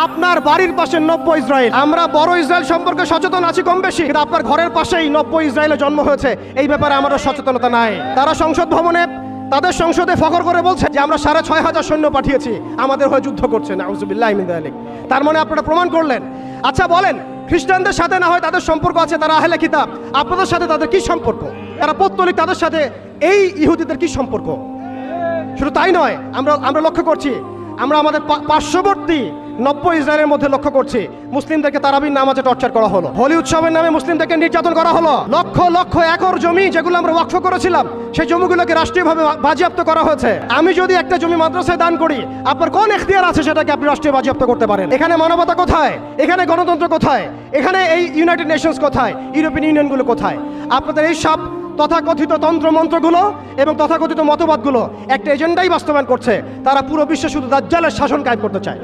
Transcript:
আপনার বাড়ির পাশে নব্য ইসরায়েল, আমরা বড় ইসরায়েল সম্পর্কে সচেতন আছি কম বেশি, কিন্তু আপনার ঘরের পাশেই নব্য ইসরায়েলের জন্ম হয়েছে, এই ব্যাপারে আমাদের সচেতনতা নাই। তারা সংসদ ভবনে তাদের সংসদে ফখর করে বলছে যে আমরা 6,500 সৈন্য পাঠিয়েছি, আমাদের হয়ে যুদ্ধ করছে। নাউজুবিল্লাহি মিন যালিক। তার মানে আপনারা প্রমাণ করলেন। আচ্ছা বলেন, খ্রিস্টানদের সাথে না হয় তাদের সম্পর্ক আছে, তারা আহলে কিতাব, আপনাদের সাথে তাদের কি সম্পর্ক? তারা পৌত্তলিক, তাদের সাথে এই ইহুদিদের কি সম্পর্ক? শুধু তাই নয়, আমরা লক্ষ্য করছি, আমরা আমাদের পার্শ্ববর্তী নব্য ইসরায়েলের মধ্যে লক্ষ্য করছি মুসলিমদেরকে তারাবির নামাজে টর্চার করা হলো, হোলি উৎসবের নামে মুসলিমদেরকে নির্যাতন করা হলো, লক্ষ লক্ষ একর জমি যেগুলো আমরা ওয়াকফ করেছিলাম সেই জমিগুলোকে রাষ্ট্রীয়ভাবে বাজেয়াপ্ত করা হয়েছে। আমি যদি একটা জমি মাদ্রাসায় দান করি, আপনার কোন এখতিয়ার আছে সেটাকে আপনি রাষ্ট্রীয় বাজেয়াপ্ত করতে পারেন? এখানে মানবতা কোথায়? এখানে গণতন্ত্র কোথায়? এখানে এই ইউনাইটেড নেশনস কোথায়? ইউরোপিয়ান ইউনিয়নগুলো কোথায়? আপনাদের এই সব তথাকথিত তন্ত্রমন্ত্রগুলো এবং তথাকথিত মতবাদগুলো একটা এজেন্ডাই বাস্তবায়ন করছে। তারা পুরো বিশ্বে শুধু দাজ্জালের শাসন কায়েম করতে চায়।